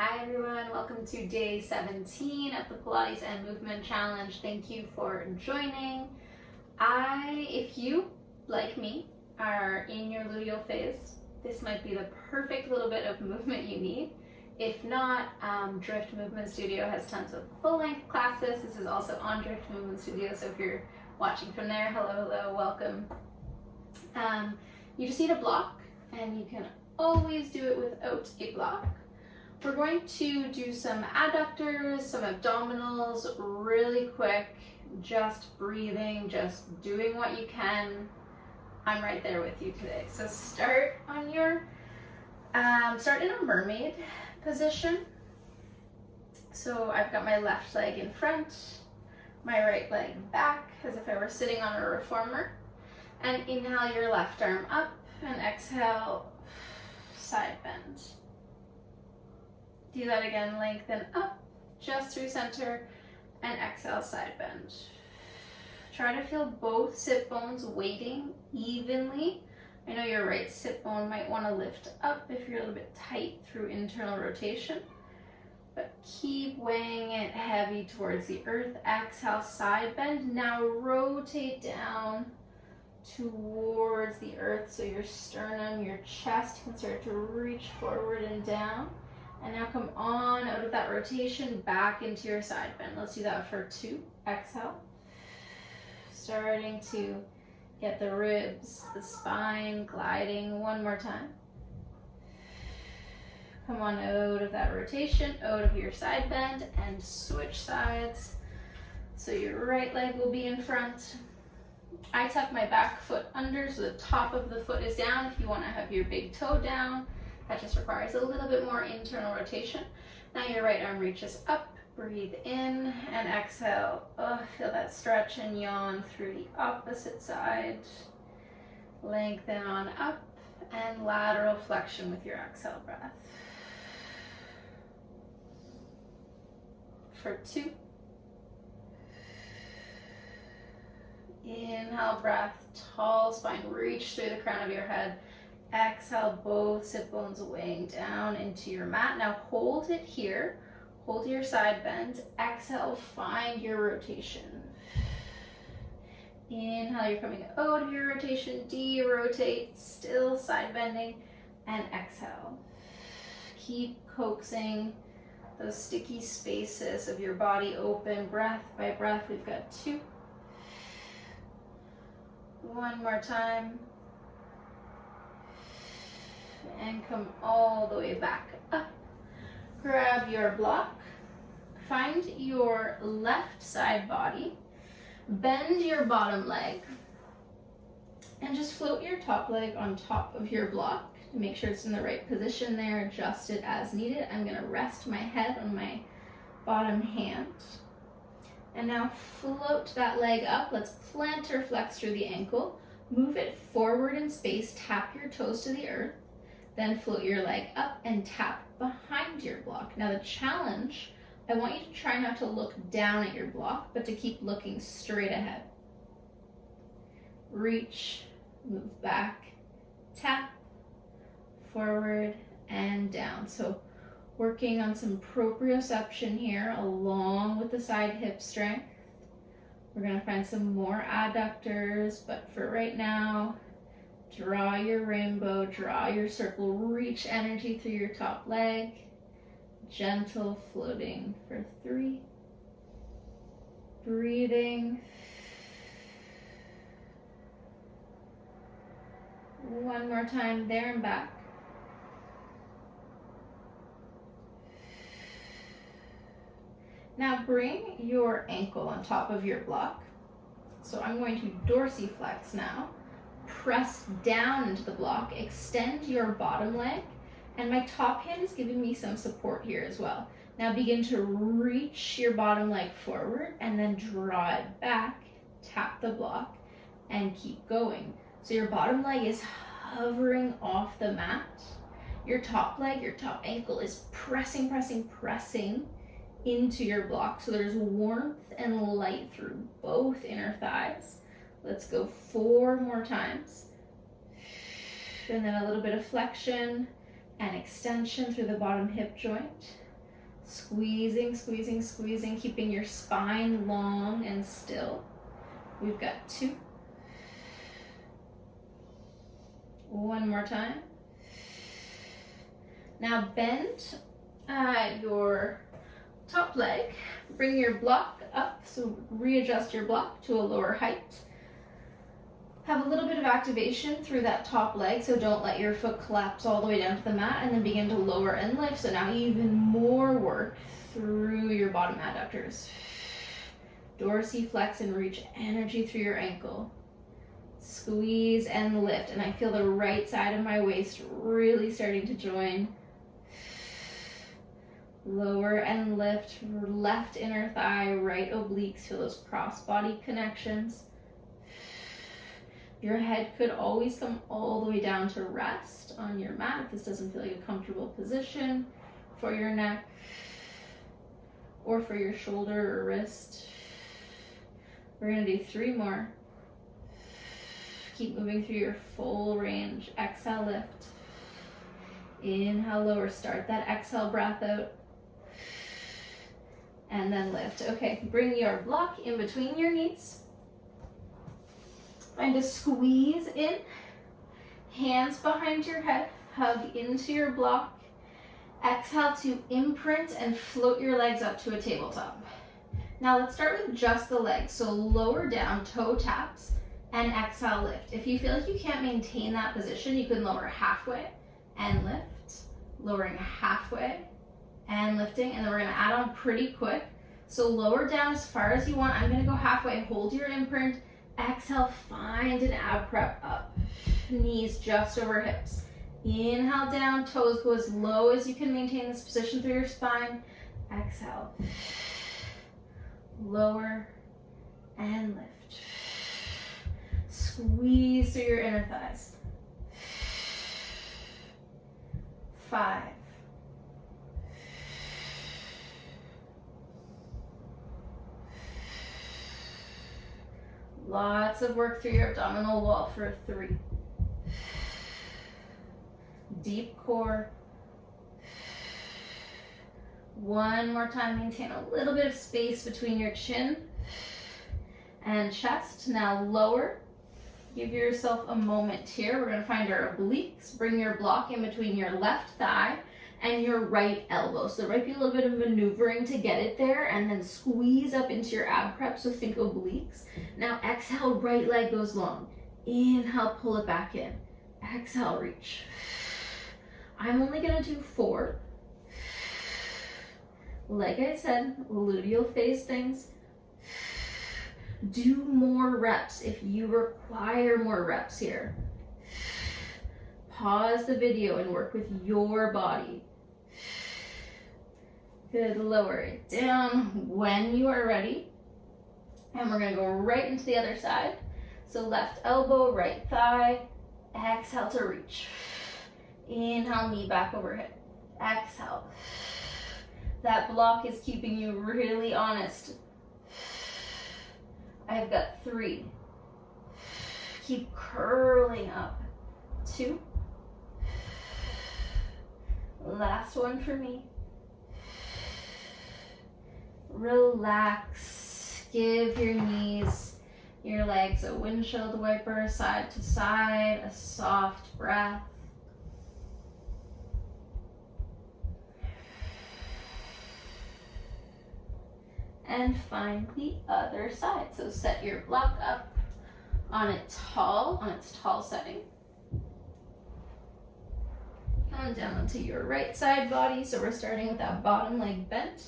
Hi everyone, welcome to day 17 of the Pilates and Movement Challenge. Thank you for joining. If you, like me, are in your luteal phase, this might be the perfect little bit of movement you need. If not, Drift Movement Studio has tons of full-length classes. This is also on Drift Movement Studio, so if you're watching from there, hello, welcome. You just need a block, and you can always do it without a block. We're going to do some adductors, some abdominals, really quick, just breathing, just doing what you can. I'm right there with you today. So start on your, start in a mermaid position. So I've got my left leg in front, my right leg back, as if I were sitting on a reformer. And inhale your left arm up, and exhale, side bend. Do that again, lengthen up, just through center, and exhale, side bend. Try to feel both sit bones weighting evenly. I know your right sit bone might want to lift up if you're a little bit tight through internal rotation, but keep weighing it heavy towards the earth. Exhale, side bend. Now rotate down towards the earth so your sternum, your chest can start to reach forward and down. And now come on out of that rotation back into your side bend. Let's do that for 2. Exhale. Starting to get the ribs, the spine gliding. One more time. Come on out of that rotation, out of your side bend, and switch sides. So your right leg will be in front. I tuck my back foot under so the top of the foot is down. If you want to have your big toe down, that just requires a little bit more internal rotation. Now your right arm reaches up, breathe in, and exhale. Feel that stretch and yawn through the opposite side. Lengthen on up, and lateral flexion with your exhale breath. For 2. Inhale, breath, tall spine, reach through the crown of your head. Exhale, both sit bones weighing down into your mat. Now hold it here. Hold your side bend. Exhale, find your rotation. Inhale, you're coming out of your rotation. De-rotate, still side bending. And exhale. Keep coaxing those sticky spaces of your body open, breath by breath. We've got 2. One more time. And come all the way back up. Grab your block. Find your left side body. Bend your bottom leg. And just float your top leg on top of your block. Make sure it's in the right position there. Adjust it as needed. I'm going to rest my head on my bottom hand. And now float that leg up. Let's plantar flex through the ankle. Move it forward in space. Tap your toes to the earth. Then float your leg up and tap behind your block. Now the challenge, I want you to try not to look down at your block, but to keep looking straight ahead. Reach, move back, tap, forward, and down. So working on some proprioception here along with the side hip strength. We're going to find some more adductors, but for right now, draw your rainbow, draw your circle, reach energy through your top leg. Gentle floating for 3. Breathing. One more time there and back. Now bring your ankle on top of your block. So I'm going to dorsiflex now. Press down into the block, extend your bottom leg, and my top hand is giving me some support here as well. Now begin to reach your bottom leg forward and then draw it back, tap the block, and keep going. So your bottom leg is hovering off the mat. Your top leg, your top ankle is pressing into your block. So there's warmth and light through both inner thighs. Let's go 4 more times. And then a little bit of flexion and extension through the bottom hip joint. Squeezing, squeezing, squeezing, keeping your spine long and still. We've got 2. One more time. Now bend your top leg. Bring your block up, so readjust your block to a lower height. Have a little bit of activation through that top leg, so don't let your foot collapse all the way down to the mat, and then begin to lower and lift. So now even more work through your bottom adductors. Dorsiflex and reach energy through your ankle. Squeeze and lift, and I feel the right side of my waist really starting to join. Lower and lift, left inner thigh, right obliques, feel those cross-body connections. Your head could always come all the way down to rest on your mat if this doesn't feel like a comfortable position for your neck or for your shoulder or wrist. We're gonna do 3 more. Keep moving through your full range. Exhale, lift. Inhale, lower. Start that exhale breath out. And then lift. Okay, bring your block in between your knees. Find a squeeze in. Hands behind your head. Hug into your block. Exhale to imprint and float your legs up to a tabletop. Now let's start with just the legs. So lower down, toe taps, and exhale, lift. If you feel like you can't maintain that position, you can lower halfway and lift. Lowering halfway and lifting, and then we're gonna add on pretty quick. So lower down as far as you want. I'm gonna go halfway, hold your imprint. Exhale, find an ab prep up. Knees just over hips. Inhale down, toes go as low as you can maintain this position through your spine. Exhale. Lower and lift. Squeeze through your inner thighs. 5. Lots of work through your abdominal wall for 3. Deep core. 1 more time, maintain a little bit of space between your chin and chest. Now lower. Give yourself a moment here. We're gonna find our obliques. Bring your block in between your left thigh and your right elbow. So there might be a little bit of maneuvering to get it there, and then squeeze up into your ab prep, so think obliques. Now exhale, right leg goes long. Inhale, pull it back in. Exhale, reach. I'm only gonna do 4. Like I said, luteal phase things. Do more reps if you require more reps here. Pause the video and work with your body. Good, lower it down when you are ready. And we're gonna go right into the other side. So left elbow, right thigh. Exhale to reach. Inhale, knee back over hip. Exhale. That block is keeping you really honest. I've got 3. Keep curling up. 2. Last one for me. Relax. Give your knees, your legs a windshield wiper, side to side, a soft breath. And find the other side. So set your block up on its tall setting. Come down to your right side body. So we're starting with that bottom leg bent.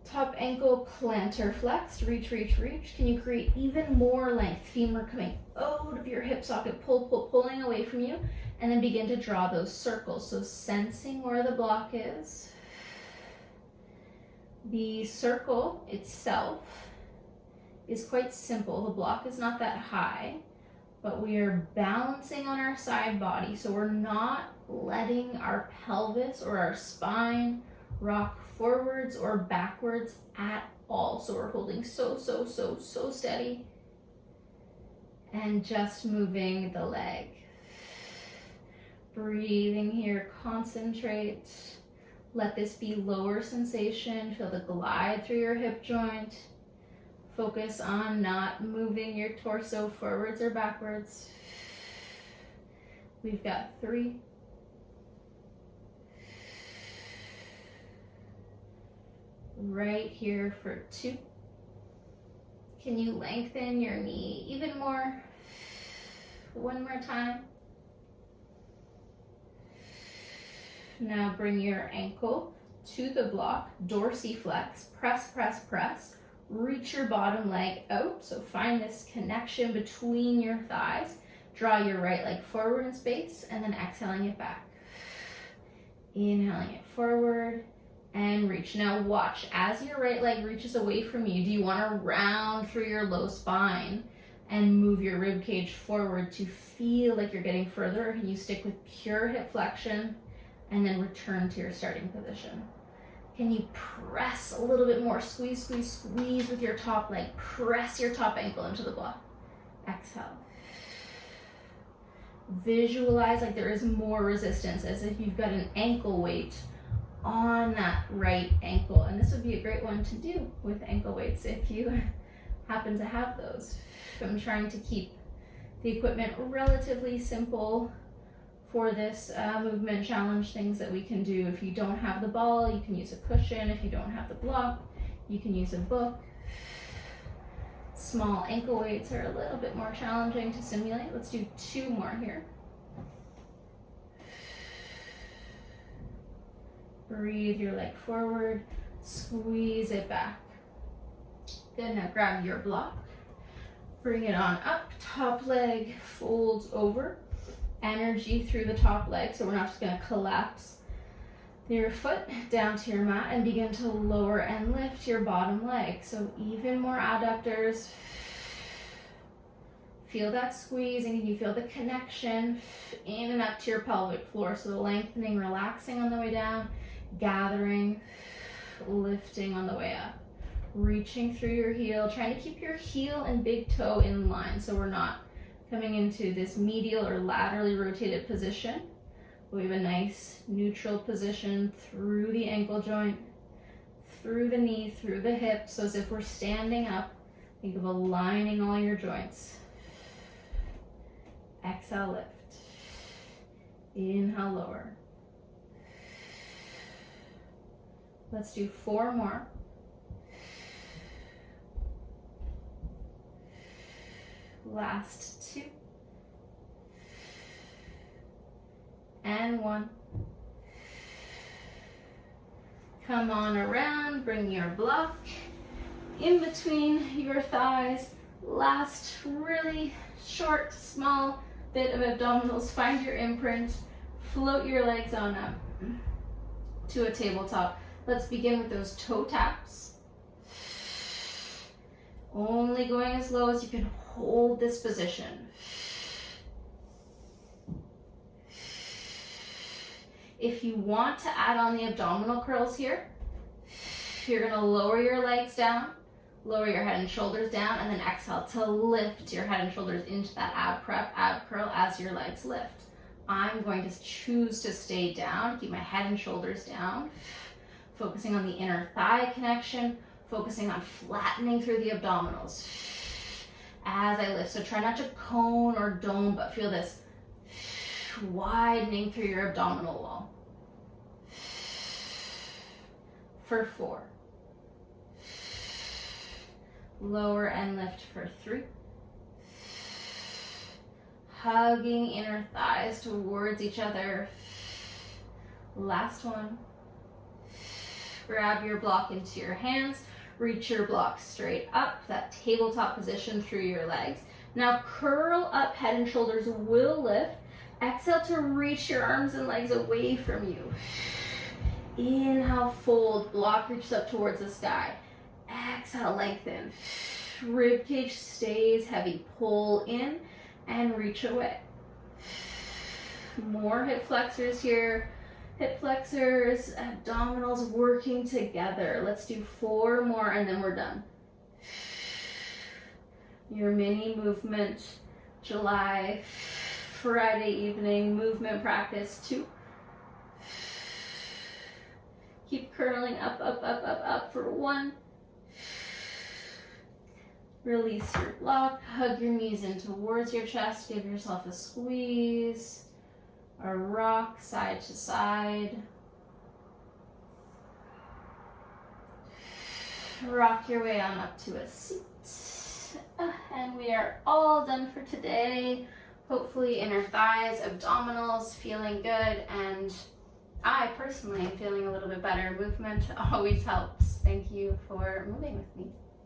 Top ankle plantar flexed, reach, reach, reach. Can you create even more length? Femur coming out of your hip socket, pulling away from you, and then begin to draw those circles. So sensing where the block is. The circle itself is quite simple. The block is not that high, but we are balancing on our side body, so we're not letting our pelvis or our spine rock forwards or backwards at all. So we're holding so steady and just moving the leg. Breathing here, concentrate. Let this be lower sensation. Feel the glide through your hip joint. Focus on not moving your torso forwards or backwards. We've got 3. Right here for 2. Can you lengthen your knee even more? One more time. Now bring your ankle to the block, dorsiflex, press, press, press. Reach your bottom leg out, so find this connection between your thighs. Draw your right leg forward in space, and then exhaling it back. Inhaling it forward, and reach. Now watch, as your right leg reaches away from you, do you want to round through your low spine and move your rib cage forward to feel like you're getting further, or can you stick with pure hip flexion and then return to your starting position? Can you press a little bit more? Squeeze, squeeze, squeeze with your top leg. Press your top ankle into the block. Exhale. Visualize like there is more resistance, as if you've got an ankle weight on that right ankle. And this would be a great one to do with ankle weights if you happen to have those. I'm trying to keep the equipment relatively simple for this movement challenge, things that we can do. If you don't have the ball, you can use a cushion. If you don't have the block, you can use a book. Small ankle weights are a little bit more challenging to simulate. Let's do 2 more here. Breathe your leg forward, squeeze it back. Good, now grab your block, bring it on up, top leg folds over. Energy through the top leg, so we're not just going to collapse your foot down to your mat, and begin to lower and lift your bottom leg. So even more adductors. Feel that squeeze, and you feel the connection in and up to your pelvic floor. So the lengthening, relaxing on the way down, gathering, lifting on the way up. Reaching through your heel, trying to keep your heel and big toe in line, so we're not coming into this medial or laterally rotated position. We have a nice neutral position through the ankle joint, through the knee, through the hip. So as if we're standing up, think of aligning all your joints. Exhale, lift. Inhale, lower. Let's do 4 more. Last 2. And 1. Come on around, bring your block in between your thighs. Last really short, small bit of abdominals. Find your imprint. Float your legs on up to a tabletop. Let's begin with those toe taps. Only going as low as you can hold this position. If you want to add on the abdominal curls here, you're going to lower your legs down, lower your head and shoulders down, and then exhale to lift your head and shoulders into that ab prep, ab curl as your legs lift. I'm going to choose to stay down, keep my head and shoulders down, focusing on the inner thigh connection, focusing on flattening through the abdominals as I lift. So try not to cone or dome, but feel this widening through your abdominal wall. For 4. Lower and lift for 3. Hugging inner thighs towards each other. Last one. Grab your block into your hands. Reach your block straight up, that tabletop position through your legs. Now curl up, head and shoulders will lift. Exhale to reach your arms and legs away from you. Inhale, fold, block reaches up towards the sky. Exhale, lengthen. Rib cage stays heavy. Pull in and reach away. More hip flexors here. Hip flexors, abdominals working together. Let's do 4 more and then we're done. Your mini movement, July, Friday evening movement practice 2. Keep curling up, up, up, up, up for 1. Release your block. Hug your knees in towards your chest. Give yourself a squeeze. A rock side to side. Rock your way on up to a seat. And we are all done for today. Hopefully inner thighs, abdominals feeling good, and I personally am feeling a little bit better. Movement always helps. Thank you for moving with me.